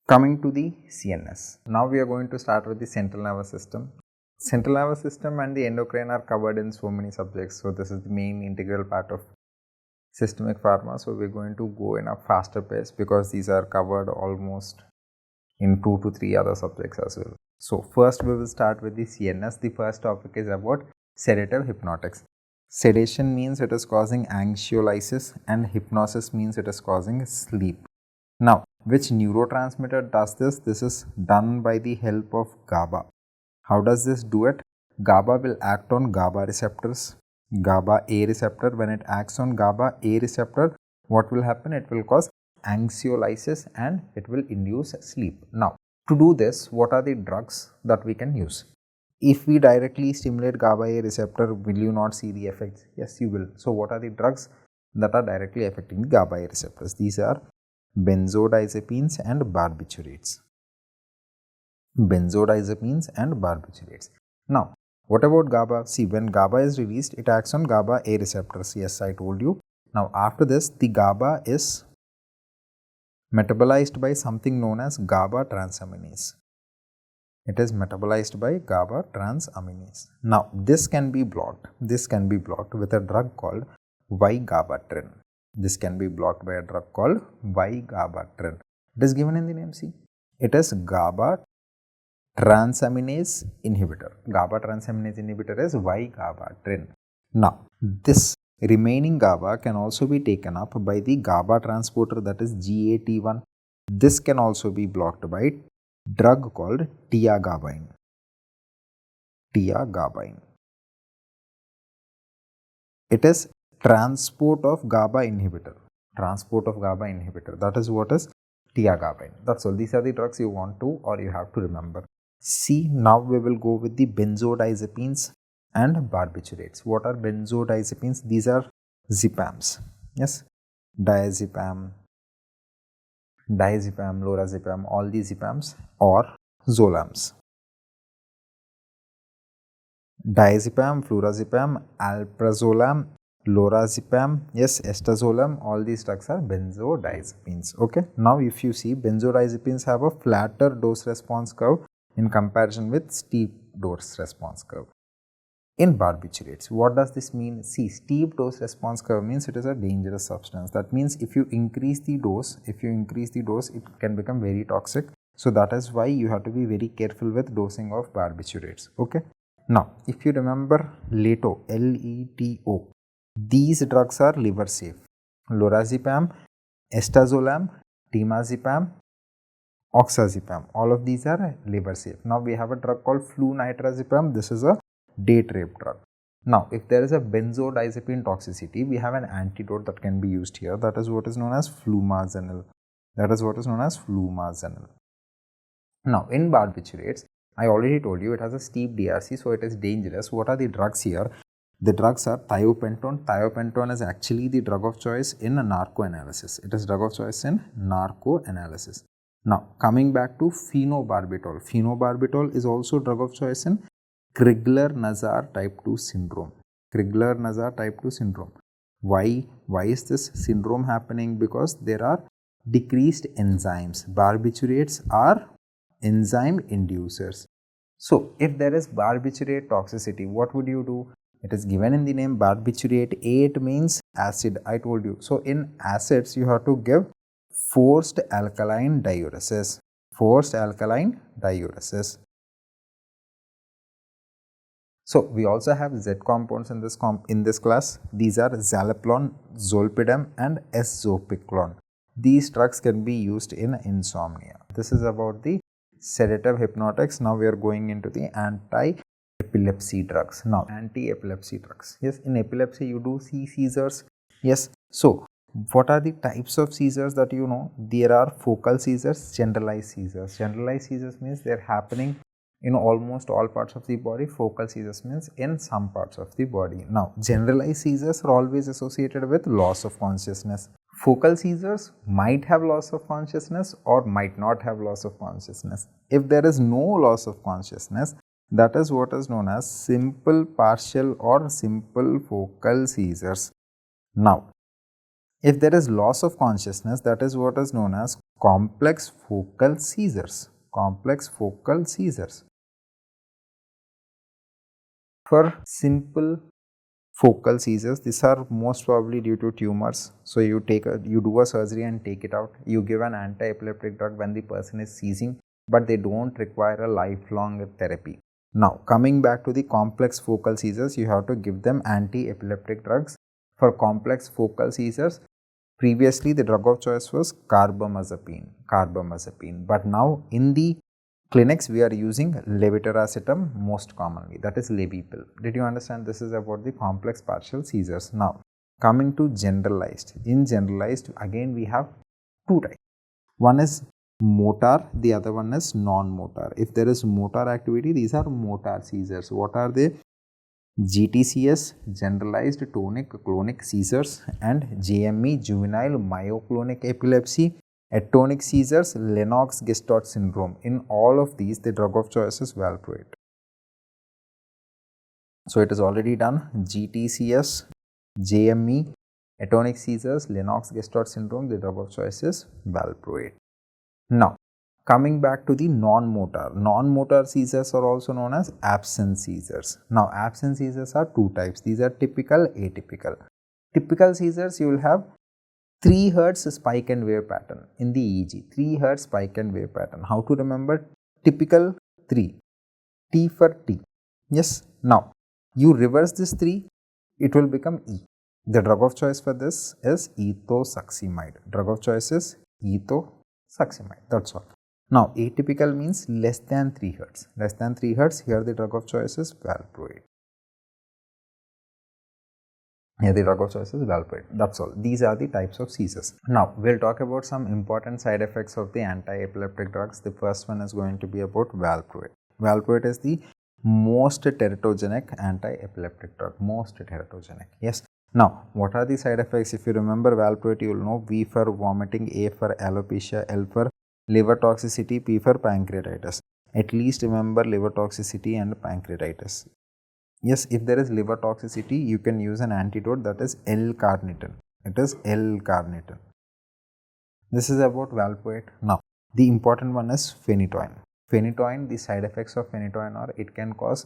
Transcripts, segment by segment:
Coming to the CNS. Now we are going to start with the central nervous system. Central nervous system and the endocrine are covered in so many subjects. So this is the main integral part of systemic pharma. So we're going to go in a faster pace because these are covered almost in 2 to 3 other subjects as well. So first we will start with the CNS. The first topic is about sedative-hypnotics. Sedation means it is causing anxiolysis and hypnosis means it is causing sleep. Now, which neurotransmitter does this? This is done by the help of GABA. How does this do it? GABA will act on GABA receptors. GABA A receptor, when it acts on GABA A receptor, what will happen? It will cause anxiolysis and it will induce sleep. Now, to do this, what are the drugs that we can use? If we directly stimulate GABA A receptor, will you not see the effects? Yes, you will. So, what are the drugs that are directly affecting the GABA A receptors? These are benzodiazepines and barbiturates. Benzodiazepines and barbiturates. Now, what about GABA? See, when GABA is released, it acts on GABA A receptors. Yes, I told you. Now, after this, the GABA is metabolized by something known as GABA transaminase. It is metabolized by GABA transaminase. Now, this can be blocked. This can be blocked with a drug called vigabatrin. This can be blocked by a drug called vigabatrin. It is given in the name. See, it is GABA transaminase inhibitor. GABA transaminase inhibitor is vigabatrin. Now, this remaining GABA can also be taken up by the GABA transporter, that is GAT1. This can also be blocked by drug called tiagabine. Tiagabine. It is transport of GABA inhibitor. Transport of GABA inhibitor. That is what is tiagabine. That's all. These are the drugs you want to or you have to remember. See, now we will go with the benzodiazepines and barbiturates. What are benzodiazepines? These are zepams. Yes, diazepam, lorazepam, all these zepams or zolams. Diazepam, flurazepam, alprazolam, lorazepam, yes, estazolam, all these drugs are benzodiazepines. Okay, now if you see, benzodiazepines have a flatter dose response curve in comparison with steep dose response curve. In barbiturates, what does this mean? See, steep dose response curve means it is a dangerous substance. That means if you increase the dose, it can become very toxic. So that is why you have to be very careful with dosing of barbiturates. Okay. Now, if you remember LETO, L-E-T-O, these drugs are liver safe. Lorazepam, estazolam, temazepam, oxazepam, all of these are liver safe. Now we have a drug called flunitrazepam. This is a date rape drug. Now, if there is a benzodiazepine toxicity, we have an antidote that can be used here. That is what is known as flumazenil. Now, in barbiturates, I already told you it has a steep DRC, so it is dangerous. What are the drugs here? The drugs are thiopentone. Thiopentone is actually the drug of choice in narcoanalysis. It is drug of choice in narcoanalysis. Now, coming back to phenobarbital. Phenobarbital is also drug of choice in Crigler-Nazar type 2 syndrome. Crigler-Nazar type 2 syndrome. Why is this syndrome happening? Because there are decreased enzymes. Barbiturates are enzyme inducers. So, if there is barbiturate toxicity, what would you do? It is given in the name barbiturate. A, it means acid. I told you. So, in acids, you have to give forced alkaline diuresis. So, we also have Z compounds in this class. These are zaleplon, zolpidem and S-zopiclone. These drugs can be used in insomnia. This is about the sedative hypnotics. Now we are going into the anti-epilepsy drugs. Now, anti-epilepsy drugs. Yes, in epilepsy you do see seizures. Yes. So, what are the types of seizures that you know? There are focal seizures, generalized seizures. Generalized seizures means they are happening in almost all parts of the body. Focal seizures means in some parts of the body. Now, generalized seizures are always associated with loss of consciousness. Focal seizures might have loss of consciousness or might not have loss of consciousness. If there is no loss of consciousness, that is what is known as simple partial or simple focal seizures. Now, If there is loss of consciousness, that is what is known as complex focal seizures. Complex focal seizures. For simple focal seizures, these are most probably due to tumors. So you do a surgery and take it out. You give an anti-epileptic drug when the person is seizing, but they don't require a lifelong therapy. Now, coming back to the complex focal seizures, you have to give them anti-epileptic drugs. For complex focal seizures, previously the drug of choice was carbamazepine, but now in the clinics we are using levetiracetam most commonly, that is Levi-pill. Did you understand? This is about the complex partial seizures. Now, coming to generalized. In generalized, again we have two types. One is motor, the other one is non-motor. If there is motor activity, these are motor seizures. What are they? GTCS, generalized tonic-clonic seizures, and JME, juvenile myoclonic epilepsy, atonic seizures, Lennox-Gastaut syndrome. In all of these, the drug of choice is valproate. So it is already done. GTCS, JME, atonic seizures, Lennox-Gastaut syndrome, the drug of choice is valproate. Now, coming back to the non-motor seizures are also known as absence seizures. Now, absence seizures are two types. These are typical, atypical. Typical seizures, you will have 3 Hz spike and wave pattern in the EEG. 3 Hz spike and wave pattern. How to remember? Typical 3. T for T. Yes. Now, you reverse this 3, it will become E. The drug of choice for this is ethosuximide. Drug of choice is ethosuximide. That's all. Now, atypical means less than 3 Hz. Less than 3 Hz, here the drug of choice is valproate. Here the drug of choice is valproate. That's all. These are the types of seizures. Now, we'll talk about some important side effects of the anti-epileptic drugs. The first one is going to be about valproate. Valproate is the most teratogenic anti-epileptic drug. Most teratogenic. Yes. Now, what are the side effects? If you remember valproate, you will know V for vomiting, A for alopecia, L for liver toxicity, P for pancreatitis. At least remember liver toxicity and pancreatitis. Yes, if there is liver toxicity, you can use an antidote, that is L-carnitine. It is L-carnitine. This is about valproate. Now, the important one is phenytoin. Phenytoin, the side effects of phenytoin are it can cause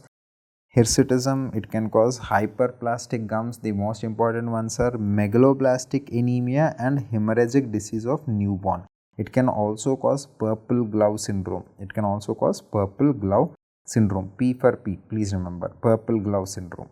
hirsutism, it can cause hyperplastic gums. The most important ones are megaloblastic anemia and hemorrhagic disease of newborn. It can also cause purple glove syndrome. It can also cause purple glove syndrome. P for P, please remember, purple glove syndrome.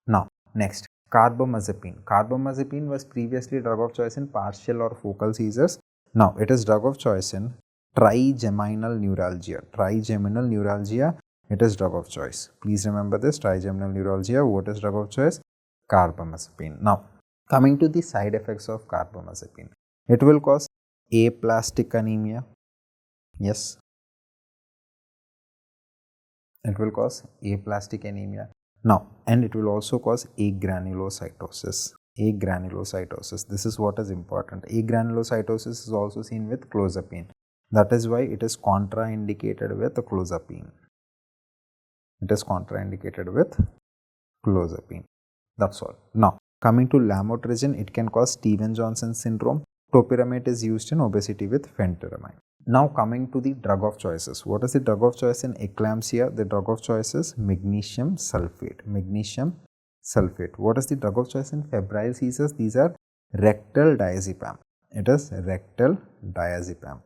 Now, next, carbamazepine. Carbamazepine was previously drug of choice in partial or focal seizures. Now, it is drug of choice in trigeminal neuralgia. Trigeminal neuralgia, it is drug of choice. Please remember this, trigeminal neuralgia, what is drug of choice? Carbamazepine. Now, coming to the side effects of carbamazepine. It will cause aplastic anemia. Yes. It will cause aplastic anemia. Now, and it will also cause agranulocytosis. Agranulocytosis. This is what is important. Agranulocytosis is also seen with clozapine. That is why it is contraindicated with clozapine. It is contraindicated with clozapine. That's all. Now, coming to lamotrigine, it can cause Stevens-Johnson syndrome. Topiramate is used in obesity with phentermine. Now, coming to the drug of choices. What is the drug of choice in eclampsia? The drug of choice is magnesium sulfate. Magnesium sulfate. What is the drug of choice in febrile seizures? These are rectal diazepam. It is rectal diazepam.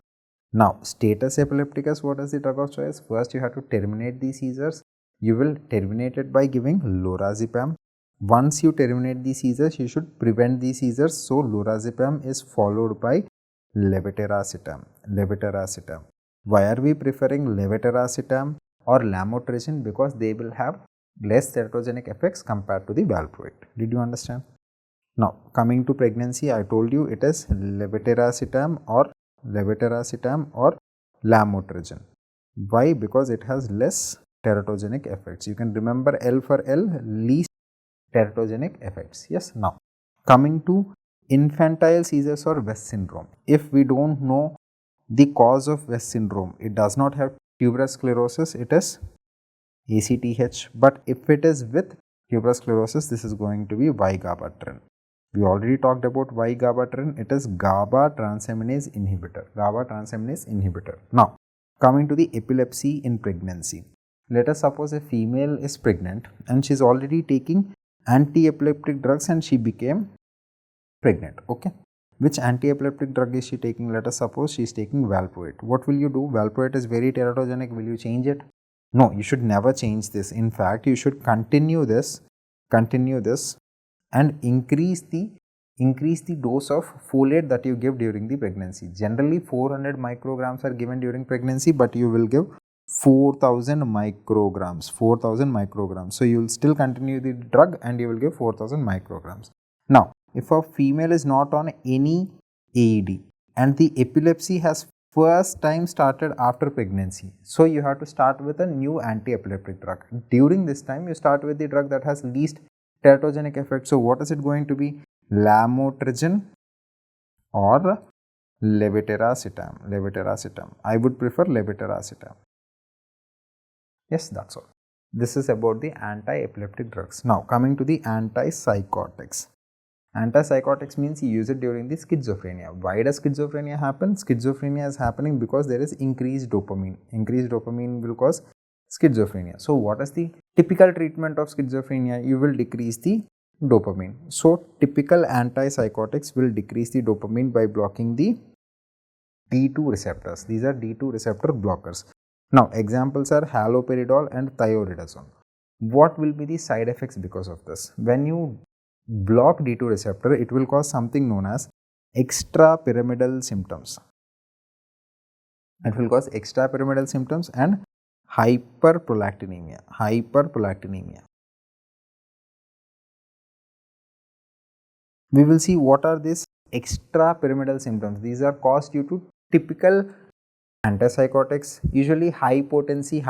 Now, status epilepticus, what is the drug of choice? First, you have to terminate the seizures. You will terminate it by giving lorazepam. Once you terminate the seizures, you should prevent the seizures. So, lorazepam is followed by levetiracetam. Levetiracetam. Why are we preferring levetiracetam or lamotrigine? Because they will have less teratogenic effects compared to the valproate. Did you understand? Now, coming to pregnancy, I told you it is levetiracetam or lamotrigine. Why? Because it has less teratogenic effects. You can remember L for L, least teratogenic effects. Yes. Now, coming to infantile seizures or West syndrome. If we don't know the cause of West syndrome, it does not have tuberous sclerosis, it is ACTH. But if it is with tuberous sclerosis, this is going to be vigabatrin. We already talked about why gabapentin. It is GABA transaminase inhibitor. GABA transaminase inhibitor. Now, coming to the epilepsy in pregnancy. Let us suppose a female is pregnant and she is already taking anti-epileptic drugs and she became pregnant. Okay. Which anti-epileptic drug is she taking? Let us suppose she is taking valproate. What will you do? Valproate is very teratogenic. Will you change it? No, you should never change this. In fact, you should continue this and increase the dose of folate that you give during the pregnancy. Generally 400 micrograms are given during pregnancy, but you will give 4000 micrograms. So you will still continue the drug and you will give 4000 micrograms. Now, if a female is not on any AED and the epilepsy has first time started after pregnancy, so you have to start with a new anti-epileptic drug. During this time, you start with the drug that has least teratogenic effect. So what is it going to be? Lamotrigine or levetiracetam. I would prefer levetiracetam. Yes, that's all. This is about the anti-epileptic drugs. Now, coming to the antipsychotics. Antipsychotics means you use it during the schizophrenia. Why does schizophrenia happen? Schizophrenia is happening because there is increased dopamine. Increased dopamine will cause schizophrenia. So, what is the typical treatment of schizophrenia? You will decrease the dopamine. So, typical antipsychotics will decrease the dopamine by blocking the D2 receptors. These are D2 receptor blockers. Now, examples are haloperidol and thioridazone. What will be the side effects because of this? When you block D2 receptor, it will cause something known as extrapyramidal symptoms. It will cause extrapyramidal symptoms and hyperprolactinemia. We will see what are these extrapyramidal symptoms. These are caused due to typical antipsychotics. Usually high potency,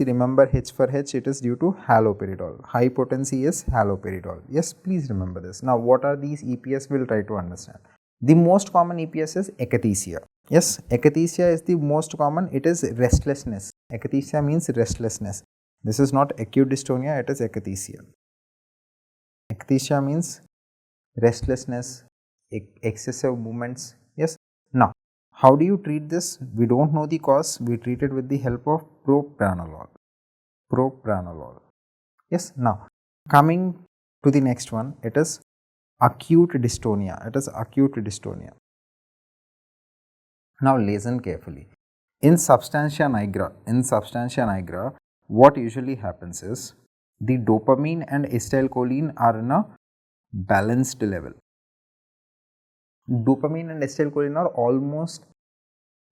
remember H for H, it is due to haloperidol. High potency is haloperidol. Yes, please remember this. Now, what are these EPS? We'll try to understand. The most common EPS is akathisia. Yes, akathisia is the most common. It is restlessness. Akathisia means restlessness. This is not acute dystonia, it is akathisia. Akathisia means restlessness, excessive movements. Yes. Now, how do you treat this? We don't know the cause. We treat it with the help of propranolol. Yes. Now, coming to the next one, it is acute dystonia. Now, listen carefully. In substantia nigra, what usually happens is the dopamine and acetylcholine are in a balanced level. Dopamine and acetylcholine are almost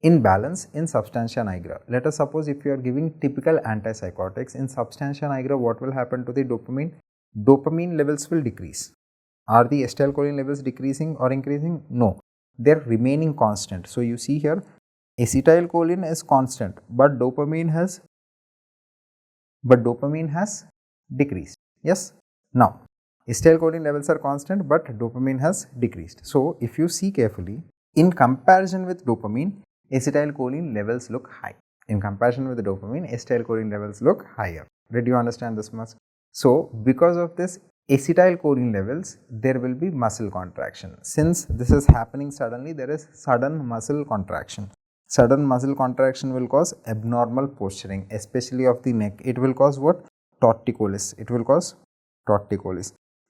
in balance in substantia nigra. Let us suppose if you are giving typical antipsychotics, in substantia nigra, what will happen to the dopamine? Dopamine levels will decrease. Are the acetylcholine levels decreasing or increasing? No, they are remaining constant. So you see here, acetylcholine is constant, but dopamine has decreased. Yes. Now, acetylcholine levels are constant, but dopamine has decreased. So, if you see carefully, in comparison with dopamine, acetylcholine levels look high. In comparison with the dopamine, acetylcholine levels look higher. Did you understand this much? So, because of this acetylcholine levels, there will be muscle contraction. Since this is happening suddenly, there is sudden muscle contraction. Sudden muscle contraction will cause abnormal posturing, especially of the neck. It will cause what? Torticollis.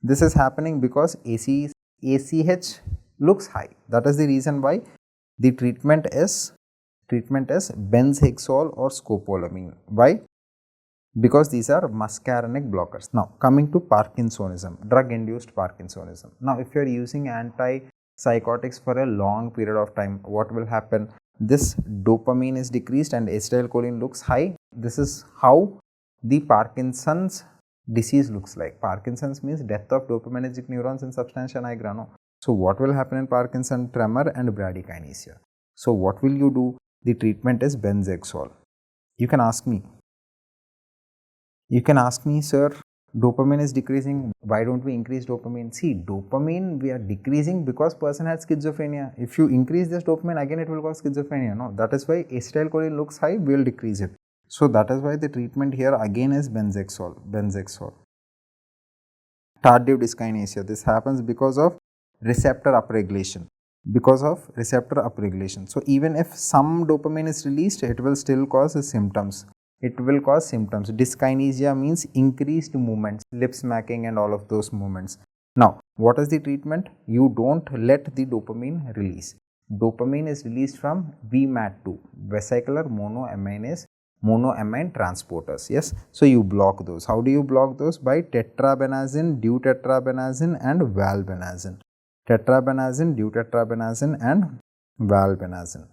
This is happening because ACH looks high. That is the reason why the treatment is benzhexol or scopolamine. Why? Because these are muscarinic blockers. Now, coming to Parkinsonism, drug-induced Parkinsonism. Now, if you are using antipsychotics for a long period of time, what will happen? This dopamine is decreased and acetylcholine looks high. This is how the Parkinson's disease looks like. Parkinson's means death of dopaminergic neurons in substantia nigra. No? So, what will happen in Parkinson? Tremor and bradykinesia. So, what will you do? The treatment is benzhexol. You can ask me, sir, dopamine is decreasing. Why don't we increase dopamine? See, dopamine we are decreasing because person has schizophrenia. If you increase this dopamine, again it will cause schizophrenia. No, that is why acetylcholine looks high, we will decrease it. So, that is why the treatment here again is benzhexol. Tardive dyskinesia. This happens because of receptor upregulation. Because of receptor upregulation. So even if some dopamine is released, it will still cause symptoms. It will cause symptoms. Dyskinesia means increased movements, lip smacking and all of those movements. Now, what is the treatment? You don't let the dopamine release. Dopamine is released from VMAT2, vesicular monoamine transporters. Yes, so you block those. How do you block those? By tetrabenazine, deutetrabenazine and valbenazine. Tetrabenazine, deutetrabenazine and valbenazine.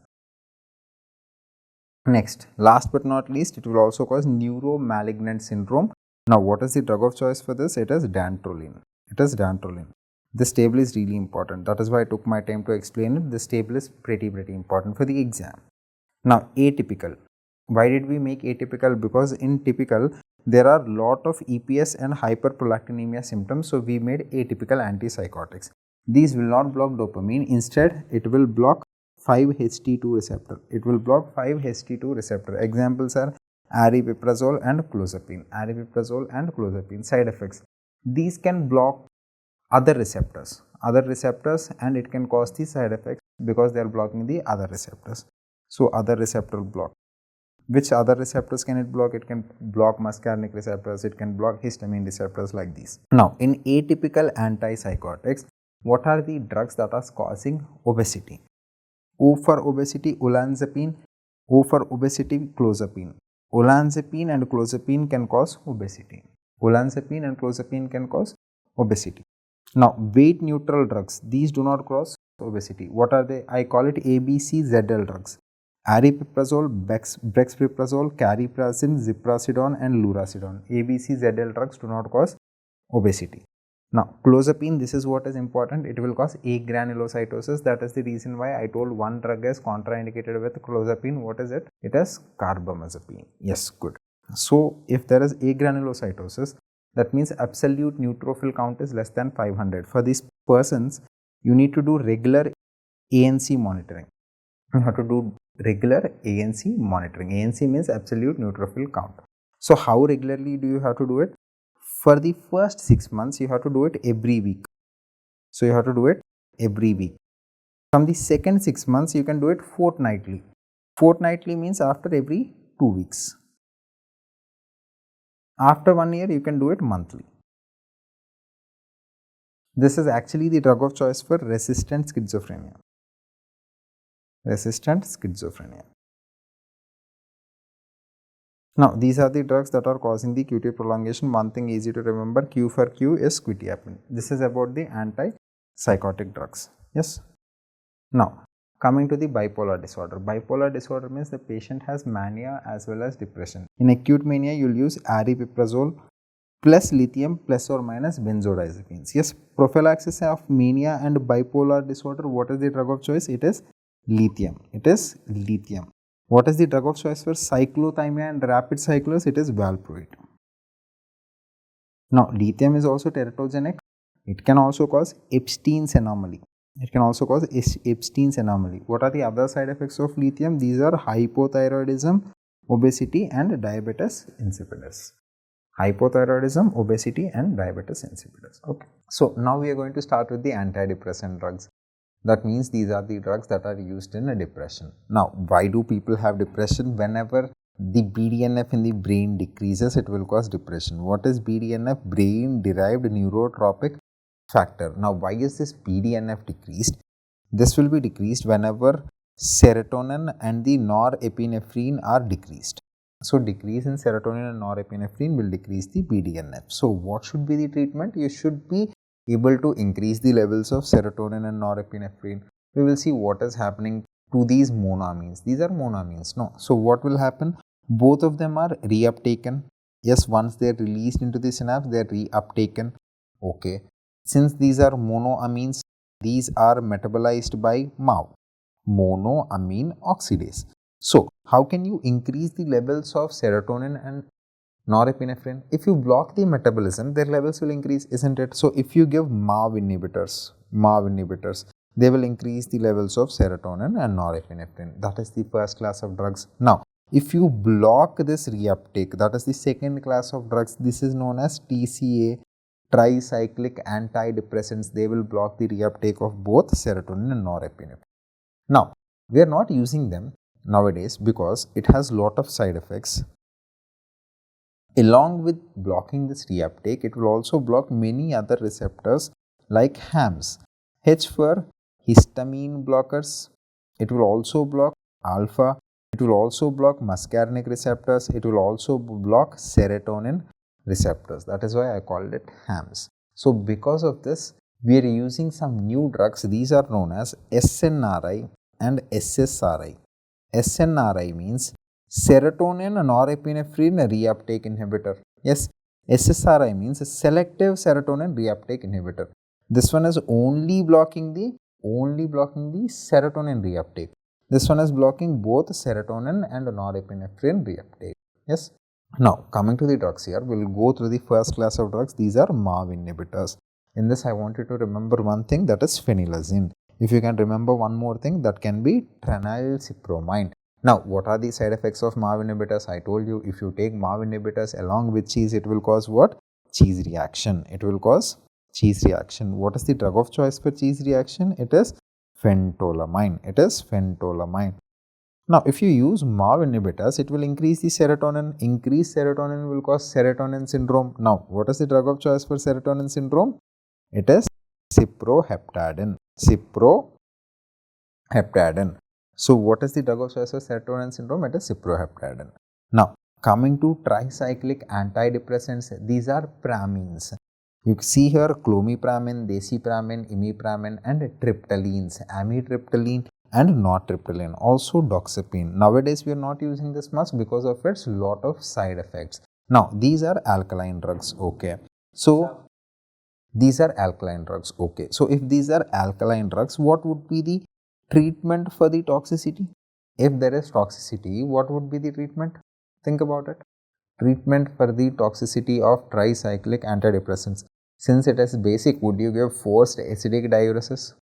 Next, last but not least, it will also cause neuromalignant syndrome. Now, what is the drug of choice for this? It is dantrolene. It is dantrolene. This table is really important. That is why I took my time to explain it. This table is pretty important for the exam. Now, atypical. Why did we make atypical? Because in typical, there are a lot of EPS and hyperprolactinemia symptoms. So, we made atypical antipsychotics. These will not block dopamine. Instead, it will block 5-HT2 receptor. It will block 5-HT2 receptor. Examples are aripiprazole and clozapine. Aripiprazole and clozapine. Side effects. These can block other receptors, and it can cause the side effects because they are blocking the other receptors. So, other receptor block. Which other receptors can it block? It can block muscarinic receptors. It can block histamine receptors like these. Now, in atypical antipsychotics, what are the drugs that are causing obesity? O for obesity, olanzapine. O for obesity, clozapine. Olanzapine and clozapine can cause obesity. Olanzapine and clozapine can cause obesity. Now, weight neutral drugs, these do not cause obesity. What are they? I call it ABCZL drugs. Aripiprazole, brexpiprazole, cariprazine, ziprasidone and lurasidone. ABCZL drugs do not cause obesity. Now, clozapine, this is what is important. It will cause agranulocytosis. That is the reason why I told one drug is contraindicated with clozapine. What is it? It is carbamazepine. Yes, good. So, if there is agranulocytosis, that means absolute neutrophil count is less than 500. For these persons, you need to do regular ANC monitoring. You have to do regular ANC monitoring. ANC means absolute neutrophil count. So, how regularly do you have to do it? For the first 6 months, you have to do it every week. So, you have to do it every week. From the second 6 months, you can do it fortnightly. Fortnightly means after every 2 weeks. After 1 year, you can do it monthly. This is actually the drug of choice for resistant schizophrenia. Resistant schizophrenia. Now, these are the drugs that are causing the QT prolongation. One thing easy to remember, Q for Q is quetiapine. This is about the antipsychotic drugs. Yes. Now, coming to the bipolar disorder. Bipolar disorder means the patient has mania as well as depression. In acute mania, you will use aripiprazole plus lithium plus or minus benzodiazepines. Yes, prophylaxis of mania and bipolar disorder. What is the drug of choice? It is lithium. It is lithium. What is the drug of choice for cyclothymia and rapid cyclers? It is valproate. Now, lithium is also teratogenic. It can also cause Epstein's anomaly. It can also cause Epstein's anomaly. What are the other side effects of lithium? These are hypothyroidism, obesity and diabetes insipidus. Hypothyroidism, obesity and diabetes insipidus. Okay. So, now we are going to start with the antidepressant drugs. That means these are the drugs that are used in a depression. Now, why do people have depression? Whenever the BDNF in the brain decreases, it will cause depression. What is BDNF? Brain derived neurotropic factor. Now, why is this BDNF decreased? This will be decreased whenever serotonin and the norepinephrine are decreased. So, decrease in serotonin and norepinephrine will decrease the BDNF. So, what should be the treatment? You should be able to increase the levels of serotonin and norepinephrine. We will see what is happening to these monoamines. These are monoamines. No. So, what will happen? Both of them are reuptaken. Yes, once they are released into the synapse, they are reuptaken. Okay. Since these are monoamines, these are metabolized by MAO, monoamine oxidase. So, how can you increase the levels of serotonin and norepinephrine? If you block the metabolism, their levels will increase, isn't it? So, if you give MAO inhibitors, they will increase the levels of serotonin and norepinephrine. That is the first class of drugs. Now, if you block this reuptake, that is the second class of drugs. This is known as TCA, tricyclic antidepressants, they will block the reuptake of both serotonin and norepinephrine. Now, we are not using them nowadays because it has lot of side effects. Along with blocking this reuptake, it will also block many other receptors like HAMs. H for histamine blockers. It will also block alpha. It will also block muscarinic receptors. It will also block serotonin receptors. That is why I called it HAMs. So because of this, we are using some new drugs. These are known as SNRI and SSRI. SNRI means serotonin norepinephrine reuptake inhibitor. Yes, SSRI means selective serotonin reuptake inhibitor. This one is only blocking the serotonin reuptake. This one is blocking both serotonin and norepinephrine reuptake. Yes. Now, coming to the drugs here, we will go through the first class of drugs. These are MAV inhibitors. In this, I want you to remember one thing, that is phenylazine. If you can remember one more thing, that can be phenylcypromide. Now, what are the side effects of MAV inhibitors? I told you, if you take MAV inhibitors along with cheese, it will cause what? Cheese reaction. It will cause cheese reaction. What is the drug of choice for cheese reaction? It is phentolamine. It is phentolamine. Now, if you use MAV inhibitors, it will increase the serotonin. Increased serotonin will cause serotonin syndrome. Now, what is the drug of choice for serotonin syndrome? It is cyproheptadine. Cyproheptadine. So, what is the drug of choice for serotonin syndrome? It is cyproheptadine. Now, coming to tricyclic antidepressants, these are pramines. You see here clomipramine, desipramine, imipramine and triptylines, amitriptyline and nortriptyline, also doxepine. Nowadays we are not using this much because of its lot of side effects. Now these are alkaline drugs, okay. So these are alkaline drugs, okay. So if these are alkaline drugs, what would be the treatment for the toxicity? If there is toxicity, what would be the treatment? Think about it. Treatment for the toxicity of tricyclic antidepressants. Since it is basic, would you give forced acidic diuresis?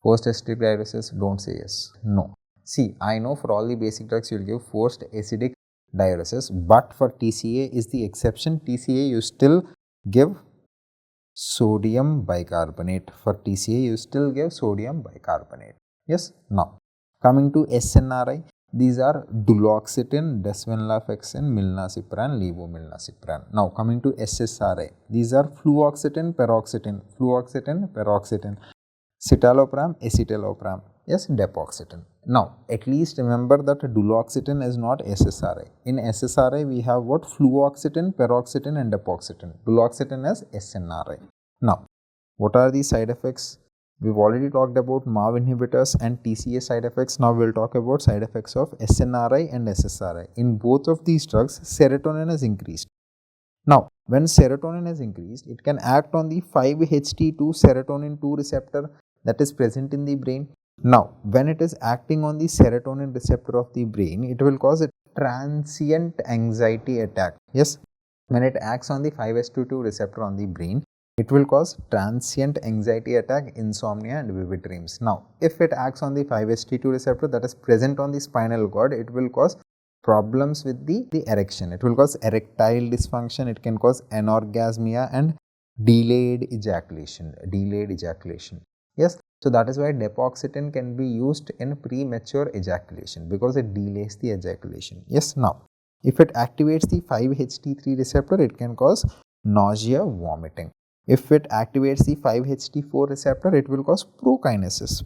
Forced acidic diuresis? Don't say yes. No. See, I know for all the basic drugs you will give forced acidic diuresis, but for TCA is the exception. TCA you still give sodium bicarbonate. For TCA you still give sodium bicarbonate. Yes. Now, coming to SNRI. These are duloxetine, desvenlafaxine, milnacipran, levomilnacipran. Now coming to SSRI, these are fluoxetine, paroxetine, citalopram, escitalopram, yes, depoxetine. Now at least remember that duloxetine is not SSRI. In SSRI we have what? Fluoxetine, paroxetine and depoxetine. Duloxetine is SNRI. Now what are the side effects? We've already talked about MAV inhibitors and TCA side effects. Now we'll talk about side effects of SNRI and SSRI. In both of these drugs, serotonin is increased. Now, when serotonin is increased, it can act on the 5-HT2 serotonin 2 receptor that is present in the brain. Now, when it is acting on the serotonin receptor of the brain, it will cause a transient anxiety attack. Yes, when it acts on the 5-HT2 receptor on the brain, it will cause transient anxiety attack, insomnia and vivid dreams. Now, if it acts on the 5-HT2 receptor that is present on the spinal cord, it will cause problems with the erection. It will cause erectile dysfunction. It can cause anorgasmia and delayed ejaculation. Yes. So that is why depoxetine can be used in premature ejaculation because it delays the ejaculation. Yes. Now, if it activates the 5-HT3 receptor, it can cause nausea, vomiting. If it activates the 5-HT4 receptor, it will cause prokinesis.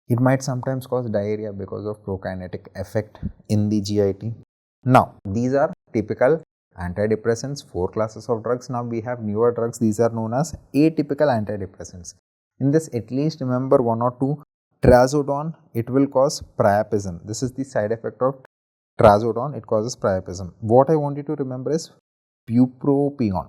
It might sometimes cause diarrhea because of prokinetic effect in the GIT. Now, these are typical antidepressants, 4 classes of drugs. Now we have newer drugs. These are known as atypical antidepressants. In this, at least remember 1 or 2. Trazodone, it will cause priapism. This is the side effect of trazodone. It causes priapism. What I want you to remember is bupropion.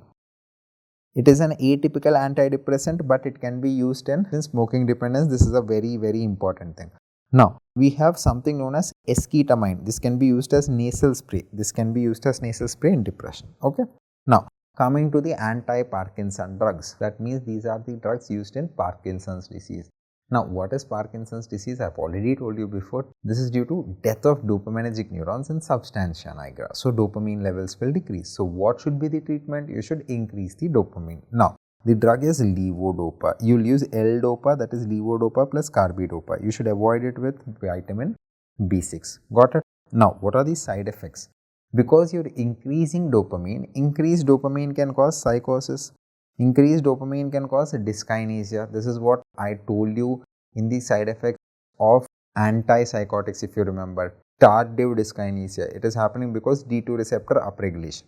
It is an atypical antidepressant, but it can be used in smoking dependence. This is a very, very important thing. Now, we have something known as esketamine. This can be used as nasal spray. In depression. Okay. Now, coming to the anti-Parkinson drugs. That means these are the drugs used in Parkinson's disease. Now, what is Parkinson's disease? I've already told you before. This is due to death of dopaminergic neurons in substantia nigra. So, dopamine levels will decrease. So, what should be the treatment? You should increase the dopamine. Now, the drug is levodopa. You'll use L-dopa, that is levodopa plus carbidopa. You should avoid it with vitamin B6. Got it? Now, what are the side effects? Because you're increasing dopamine, increased dopamine can cause psychosis. Increased dopamine can cause dyskinesia. This is what I told you in the side effects of antipsychotics, if you remember. Tardive dyskinesia. It is happening because D2 receptor upregulation.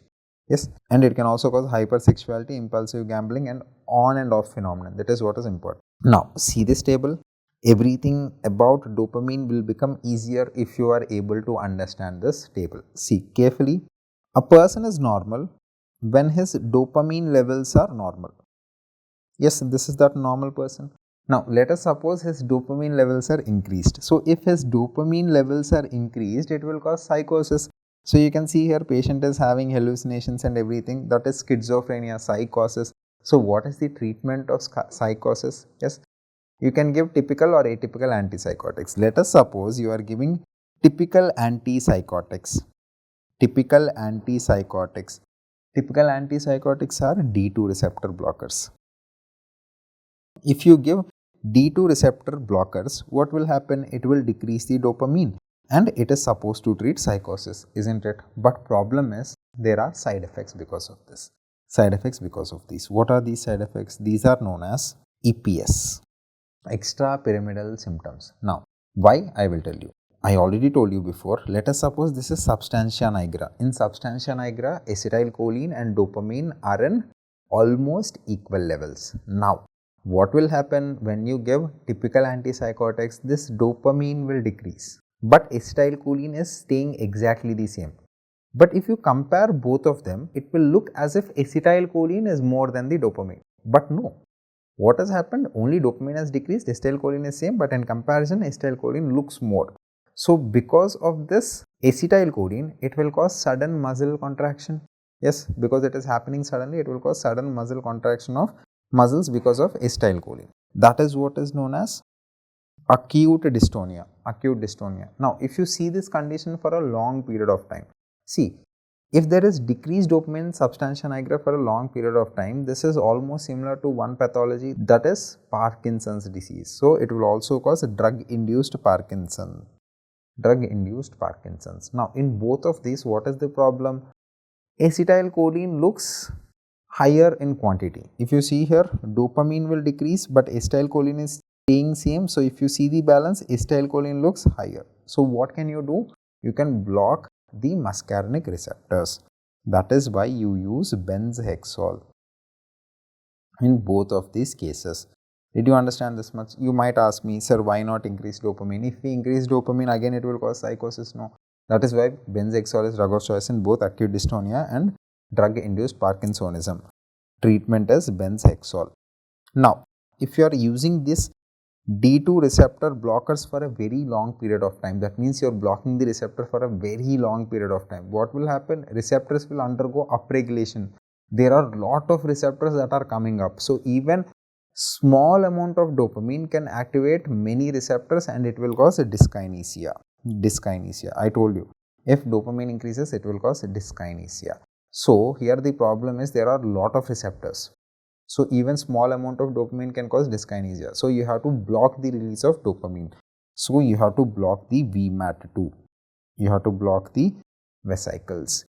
Yes, and it can also cause hypersexuality, impulsive gambling, and on and off phenomenon. That is what is important. Now, see this table. Everything about dopamine will become easier if you are able to understand this table. See carefully. A person is normal when his dopamine levels are normal. Yes, this is that normal person. Now, let us suppose his dopamine levels are increased. So, if his dopamine levels are increased, it will cause psychosis. So, you can see here patient is having hallucinations and everything. That is schizophrenia, psychosis. So, what is the treatment of psychosis? Yes, you can give typical or atypical antipsychotics. Let us suppose you are giving typical antipsychotics. Typical antipsychotics. Typical antipsychotics are D2 receptor blockers. If you give D2 receptor blockers, what will happen? It will decrease the dopamine and it is supposed to treat psychosis, isn't it? But problem is there are side effects because of this. Side effects because of these. What are these side effects? These are known as EPS, extrapyramidal symptoms. Now, why? I will tell you. I already told you before. Let us suppose this is substantia nigra. In substantia nigra, acetylcholine and dopamine are in almost equal levels. Now, what will happen when you give typical antipsychotics? This dopamine will decrease, but acetylcholine is staying exactly the same. But if you compare both of them, it will look as if acetylcholine is more than the dopamine. But no. What has happened? Only dopamine has decreased, acetylcholine is same, but in comparison, acetylcholine looks more. So, because of this acetylcholine, it will cause sudden muscle contraction. Yes, because it is happening suddenly, it will cause sudden muscle contraction of muscles because of acetylcholine. That is what is known as acute dystonia. Acute dystonia. Now, if you see this condition for a long period of time, see, if there is decreased dopamine substantia nigra for a long period of time, this is almost similar to one pathology, that is Parkinson's disease. So, it will also cause drug-induced Parkinson. Drug-induced Parkinson's. Now, in both of these, what is the problem? Acetylcholine looks higher in quantity. If you see here, dopamine will decrease, but acetylcholine is staying same. So, if you see the balance, acetylcholine looks higher. So, what can you do? You can block the muscarinic receptors. That is why you use benzhexol in both of these cases. Did you understand this much? You might ask me, sir, why not increase dopamine? If we increase dopamine, again it will cause psychosis. No. That is why benzhexol is drug of choice in both acute dystonia and drug-induced Parkinsonism. Treatment is benzhexol. Now, if you are using this D2 receptor blockers for a very long period of time, that means you are blocking the receptor for a very long period of time. What will happen? Receptors will undergo upregulation. There are a lot of receptors that are coming up. So, even small amount of dopamine can activate many receptors and it will cause a dyskinesia. Dyskinesia. I told you, if dopamine increases, it will cause a dyskinesia. So, here the problem is there are a lot of receptors. So, even small amount of dopamine can cause dyskinesia. So, you have to block the release of dopamine. So, you have to block the VMAT2. You have to block the vesicles.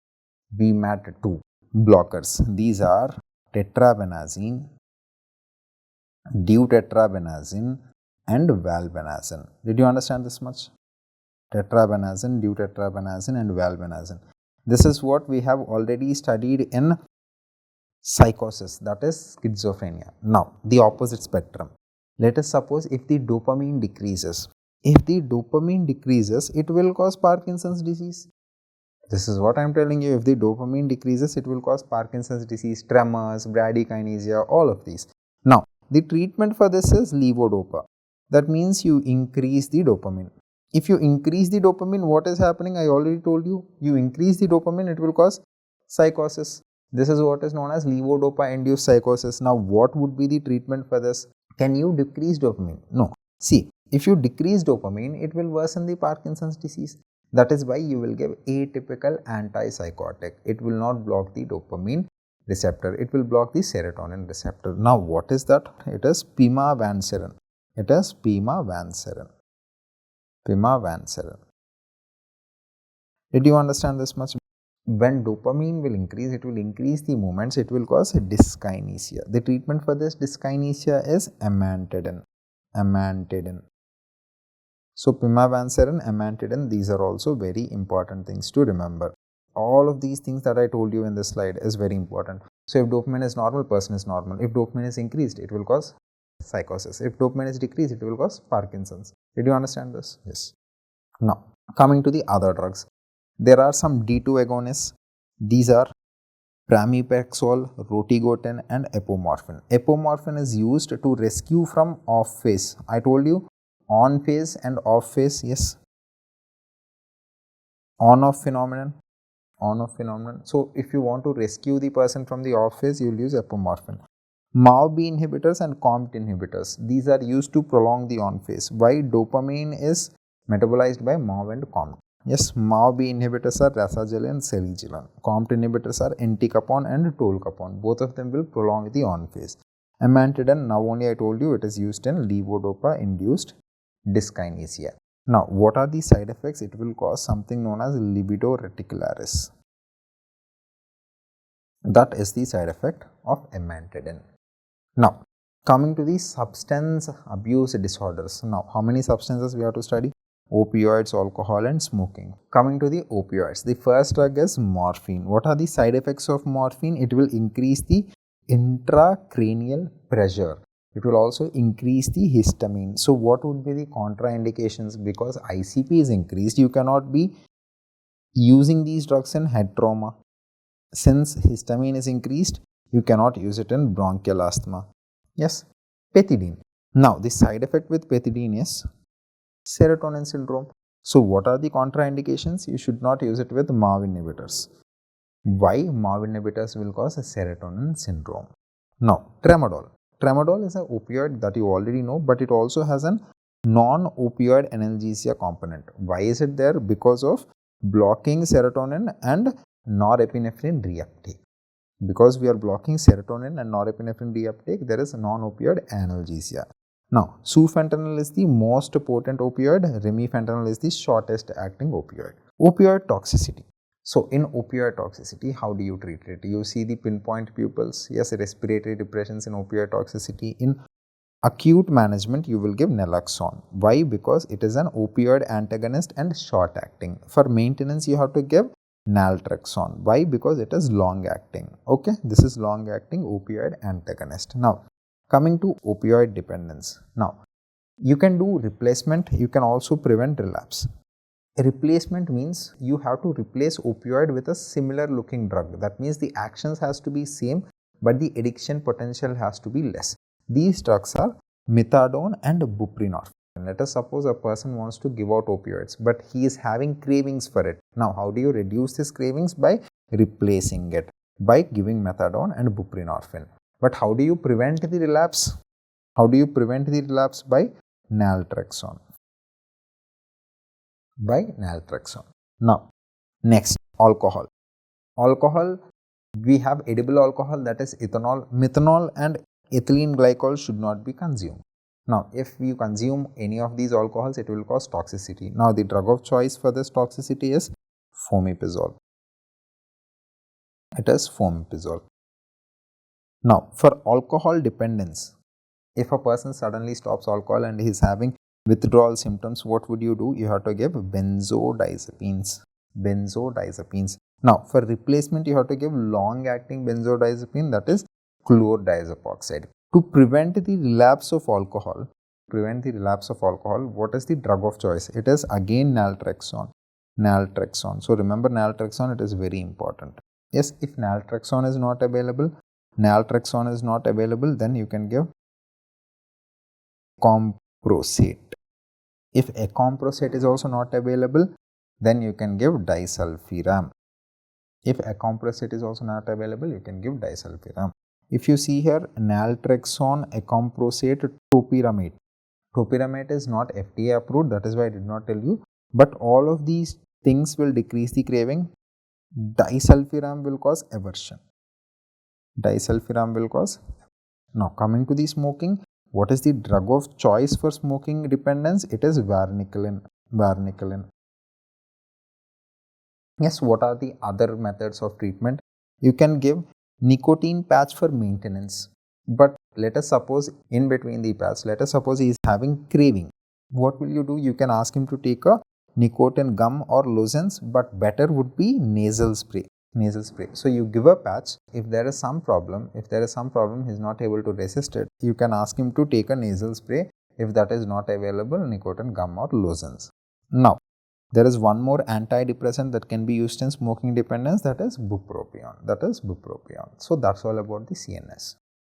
VMAT2 blockers. These are tetrabenazine, deutetrabenazine and valbenazine. Did you understand this much? Tetrabenazine, deutetrabenazine and valbenazine. This is what we have already studied in psychosis, that is schizophrenia. Now, the opposite spectrum. Let us suppose if the dopamine decreases. If the dopamine decreases, it will cause Parkinson's disease. This is what I am telling you. If the dopamine decreases, it will cause Parkinson's disease, tremors, bradykinesia, all of these. Now, the treatment for this is levodopa. That means you increase the dopamine. If you increase the dopamine, what is happening? I already told you. You increase the dopamine, it will cause psychosis. This is what is known as levodopa induced psychosis. Now, what would be the treatment for this? Can you decrease dopamine? No. See, if you decrease dopamine, it will worsen the Parkinson's disease. That is why you will give atypical antipsychotic. It will not block the dopamine receptor. It will block the serotonin receptor. Now, what is that? It is pimavanserin. It is pimavanserin. Pimavanserin. Did you understand this much? When dopamine will increase, it will increase the movements. It will cause dyskinesia. The treatment for this dyskinesia is amantadine. Amantadine. So, pimavanserin, amantadine, these are also very important things to remember. All of these things that I told you in this slide is very important. So, if dopamine is normal, person is normal. If dopamine is increased, it will cause psychosis. If dopamine is decreased, it will cause Parkinson's. Did you understand this? Yes. Now, coming to the other drugs. There are some D2 agonists. These are pramipexole, rotigotine and apomorphine. Apomorphine is used to rescue from off phase. I told you on phase and off phase, yes. On-off phenomenon. On-off phenomenon. So, if you want to rescue the person from the off phase, you will use apomorphine. MAO-B inhibitors and COMT inhibitors. These are used to prolong the on phase. Why? Dopamine is metabolized by MAO and COMT. Yes, MAO-B inhibitors are rasagilan and seligilan. COMT inhibitors are entacapone and tolcapone. Both of them will prolong the on phase. Amantadine, now only I told you, it is used in levodopa-induced dyskinesia. Now, what are the side effects? It will cause something known as libido reticularis. That is the side effect of amantadine. Now, coming to the substance abuse disorders. Now, how many substances we have to study? Opioids, alcohol and smoking. Coming to the opioids, the first drug is morphine. What are the side effects of morphine? It will increase the intracranial pressure. It will also increase the histamine. So, what would be the contraindications? Because ICP is increased, you cannot be using these drugs in head trauma. Since histamine is increased, you cannot use it in bronchial asthma. Yes, pethidine. Now, the side effect with pethidine is serotonin syndrome. So, what are the contraindications? You should not use it with MAO inhibitors. Why? MAO inhibitors will cause a serotonin syndrome. Now, tramadol. Tramadol is an opioid that you already know, but it also has a non-opioid analgesia component. Why is it there? Because of blocking serotonin and norepinephrine reuptake. Because we are blocking serotonin and norepinephrine reuptake, there is non-opioid analgesia. Now, sufentanil is the most potent opioid, remifentanil is the shortest acting opioid. Opioid toxicity. So, in opioid toxicity, how do you treat it? You see the pinpoint pupils, yes, respiratory depressions in opioid toxicity. In acute management, you will give naloxone. Why? Because it is an opioid antagonist and short acting. For maintenance, you have to give naltrexone. Why? Because it is long acting. Okay, this is long acting opioid antagonist. Now, coming to opioid dependence. Now, you can do replacement, you can also prevent relapse. A replacement means you have to replace opioid with a similar looking drug. That means the actions has to be same, but the addiction potential has to be less. These drugs are methadone and buprenorphine. Let us suppose a person wants to give out opioids, but he is having cravings for it. Now, how do you reduce these cravings? By replacing it, by giving methadone and buprenorphine. But how do you prevent the relapse? How do you prevent the relapse? By naltrexone. By naltrexone. Now, next, alcohol. Alcohol, we have edible alcohol, that is ethanol. Methanol and ethylene glycol should not be consumed. Now, if you consume any of these alcohols, it will cause toxicity. Now, the drug of choice for this toxicity is fomepizole. It is fomepizole. Now, for alcohol dependence, if a person suddenly stops alcohol and he is having withdrawal symptoms, what would you do? You have to give benzodiazepines. Benzodiazepines. Now, for replacement, you have to give long-acting benzodiazepine, that is chlordiazepoxide. To prevent the relapse of alcohol, what is the drug of choice? It is again naltrexone. Naltrexone. So, remember naltrexone, it is very important. Yes, if naltrexone is not available, then you can give acamprosate. If acamprosate is also not available, then you can give disulfiram. If acamprosate is also not available, you can give disulfiram. If you see here, naltrexone, acamprosate, topiramate. Topiramate is not FDA approved, that is why I did not tell you. But all of these things will decrease the craving. Disulfiram will cause aversion. Disulfiram will cause. Now coming to the smoking, what is the drug of choice for smoking dependence? It is varenicline. Varenicline. Yes, what are the other methods of treatment? You can give nicotine patch for maintenance. But let us suppose in between the patch, let us suppose he is having craving. What will you do? You can ask him to take a nicotine gum or lozenge, but better would be nasal spray. Nasal spray. So you give a patch. If there is some problem, he is not able to resist it, you can ask him to take a nasal spray. If that is not available, nicotine gum or lozenge. Now, there is one more antidepressant that can be used in smoking dependence, that is bupropion. So that's all about the CNS.